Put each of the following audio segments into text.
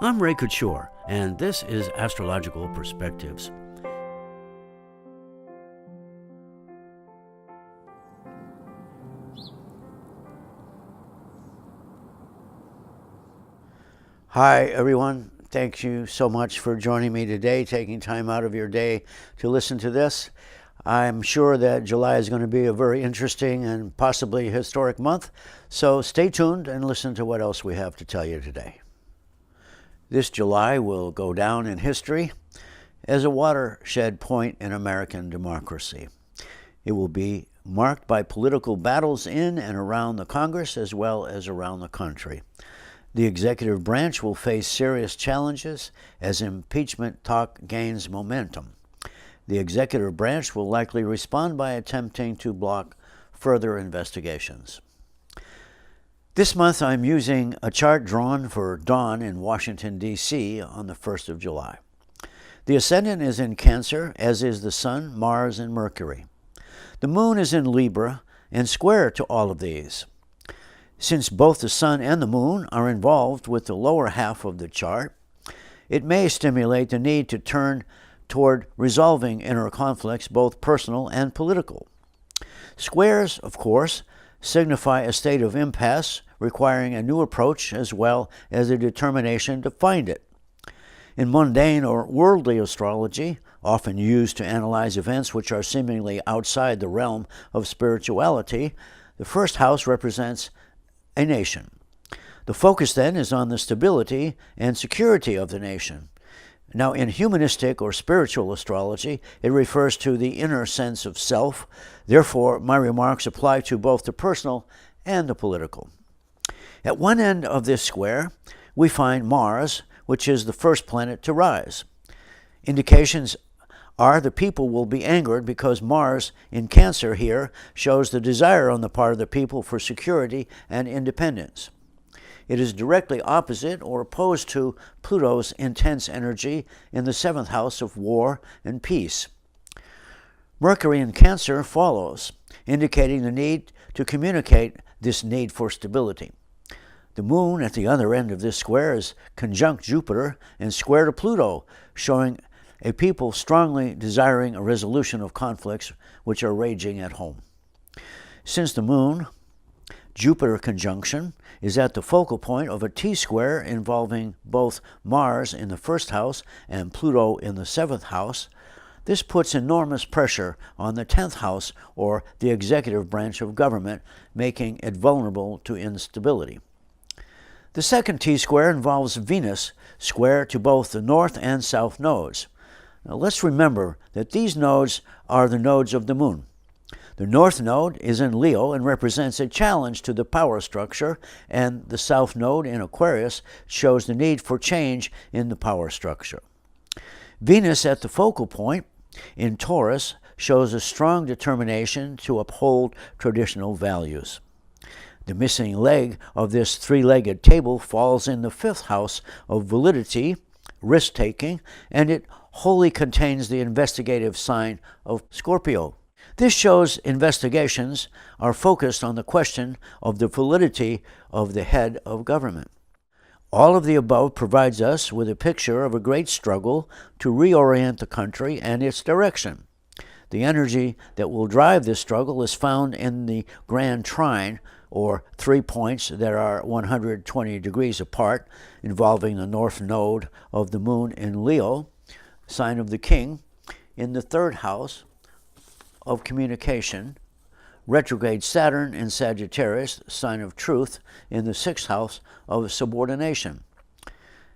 I'm Ray Couture, and this is Astrological Perspectives. Hi, everyone. Thank you so much for joining me today, taking time out of your day to listen to this. I'm sure that July is going to be a very interesting and possibly historic month, so stay tuned and listen to what else we have to tell you today. This July will go down in history as a watershed point in American democracy. It will be marked by political battles in and around the Congress as well as around the country. The executive branch will face serious challenges as impeachment talk gains momentum. The executive branch will likely respond by attempting to block further investigations. This month I'm using a chart drawn for dawn in Washington, D.C. on the 1st of July. The ascendant is in Cancer, as is the Sun, Mars, and Mercury. The Moon is in Libra and square to all of these. Since both the Sun and the Moon are involved with the lower half of the chart, it may stimulate the need to turn toward resolving inner conflicts, both personal and political. Squares, of course, signify a state of impasse requiring a new approach as well as a determination to find it. In mundane or worldly astrology, often used to analyze events which are seemingly outside the realm of spirituality, the first house represents a nation. The focus then is on the stability and security of the nation. Now, in humanistic or spiritual astrology, it refers to the inner sense of self. Therefore, my remarks apply to both the personal and the political. At one end of this square, we find Mars, which is the first planet to rise. Indications are the people will be angered because Mars in Cancer here shows the desire on the part of the people for security and independence. It is directly opposite or opposed to Pluto's intense energy in the 7th house of war and peace. Mercury in Cancer follows, indicating the need to communicate this need for stability. The Moon at the other end of this square is conjunct Jupiter and square to Pluto, showing a people strongly desiring a resolution of conflicts which are raging at home. Since the Moon, Jupiter conjunction is at the focal point of a T-square involving both Mars in the 1st house and Pluto in the 7th house, this puts enormous pressure on the 10th house, or the executive branch of government, making it vulnerable to instability. The second T-square involves Venus, square to both the north and south nodes. Now let's remember that these nodes are the nodes of the Moon. The north node is in Leo and represents a challenge to the power structure, and the south node in Aquarius shows the need for change in the power structure. Venus at the focal point in Taurus shows a strong determination to uphold traditional values. The missing leg of this three-legged table falls in the 5th house of validity, risk-taking, and it wholly contains the investigative sign of Scorpio. This shows investigations are focused on the question of the validity of the head of government. All of the above provides us with a picture of a great struggle to reorient the country and its direction. The energy that will drive this struggle is found in the Grand Trine, or 3 points that are 120 degrees apart, involving the north node of the Moon in Leo, sign of the King, in the 3rd house of communication, retrograde Saturn in Sagittarius, sign of truth, in the 6th house of subordination,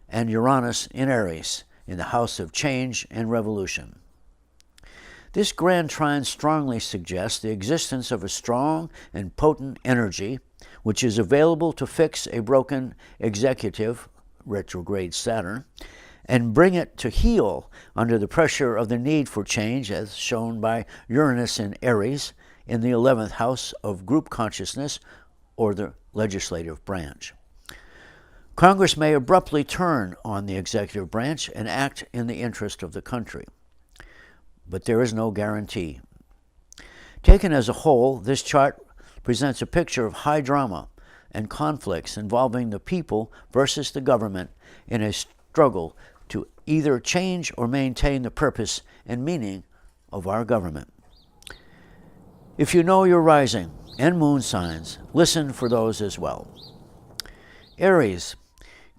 and Uranus in Aries, in the house of change and revolution. This grand trine strongly suggests the existence of a strong and potent energy which is available to fix a broken executive, retrograde Saturn, and bring it to heal under the pressure of the need for change, as shown by Uranus in Aries in the 11th house of group consciousness, or the legislative branch. Congress may abruptly turn on the executive branch and act in the interest of the country, but there is no guarantee. Taken as a whole, this chart presents a picture of high drama and conflicts involving the people versus the government in a struggle to either change or maintain the purpose and meaning of our government. If you know your rising and moon signs, listen for those as well. Aries,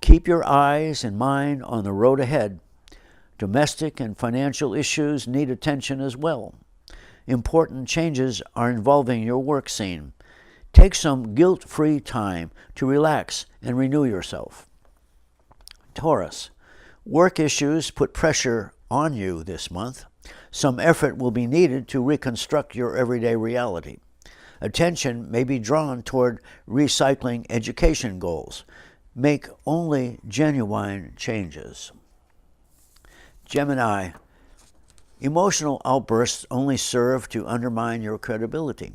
keep your eyes and mind on the road ahead. Domestic and financial issues need attention as well. Important changes are involving your work scene. Take some guilt-free time to relax and renew yourself. Taurus, work issues put pressure on you this month. Some effort will be needed to reconstruct your everyday reality. Attention may be drawn toward recycling education goals. Make only genuine changes. Gemini, emotional outbursts only serve to undermine your credibility.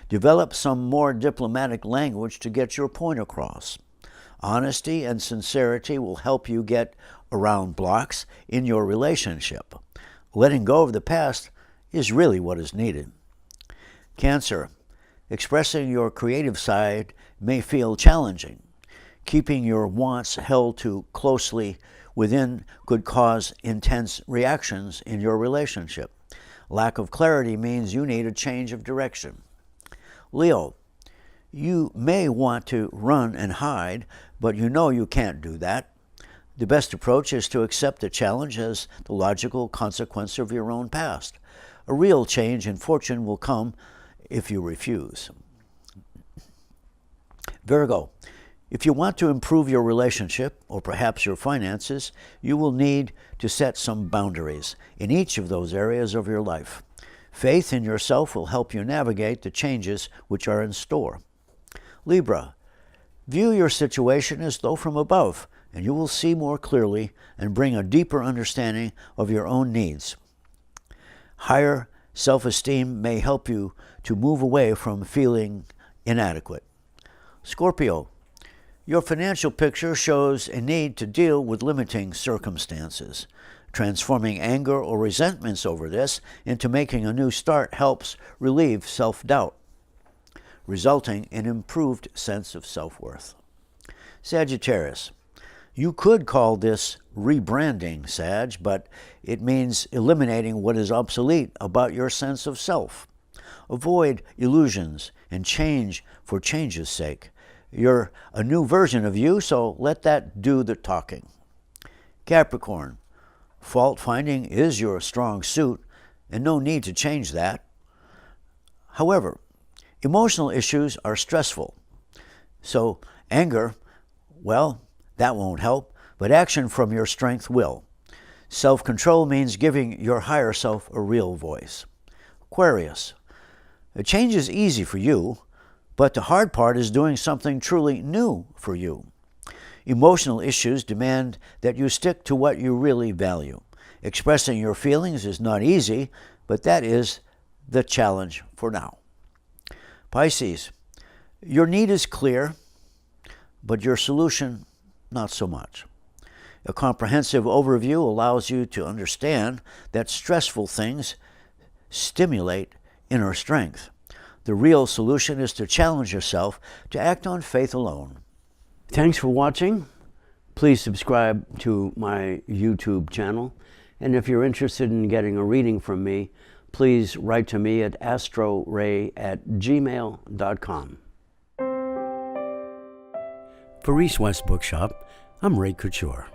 Develop some more diplomatic language to get your point across. Honesty and sincerity will help you get around blocks in your relationship. Letting go of the past is really what is needed. Cancer, expressing your creative side may feel challenging. Keeping your wants held too closely within could cause intense reactions in your relationship. Lack of clarity means you need a change of direction. Leo, you may want to run and hide, but you know you can't do that. The best approach is to accept the challenge as the logical consequence of your own past. A real change in fortune will come if you refuse. Virgo, if you want to improve your relationship or perhaps your finances, you will need to set some boundaries in each of those areas of your life. Faith in yourself will help you navigate the changes which are in store. Libra, view your situation as though from above, and you will see more clearly and bring a deeper understanding of your own needs. Higher self-esteem may help you to move away from feeling inadequate. Scorpio, your financial picture shows a need to deal with limiting circumstances. Transforming anger or resentments over this into making a new start helps relieve self-doubt, resulting in improved sense of self-worth. Sagittarius, you could call this rebranding, Sag, but it means eliminating what is obsolete about your sense of self. Avoid illusions and change for change's sake. You're a new version of you, so let that do the talking. Capricorn, fault finding is your strong suit, and no need to change that. However, emotional issues are stressful, so anger, well, that won't help, but action from your strength will. Self-control means giving your higher self a real voice. Aquarius, a change is easy for you, but the hard part is doing something truly new for you. Emotional issues demand that you stick to what you really value. Expressing your feelings is not easy, but that is the challenge for now. Pisces, your need is clear, but your solution, not so much. A comprehensive overview allows you to understand that stressful things stimulate inner strength. The real solution is to challenge yourself to act on faith alone. Thanks for watching. Please subscribe to my YouTube channel. And if you're interested in getting a reading from me, please write to me at astroray@gmail.com. For East West Bookshop, I'm Ray Couture.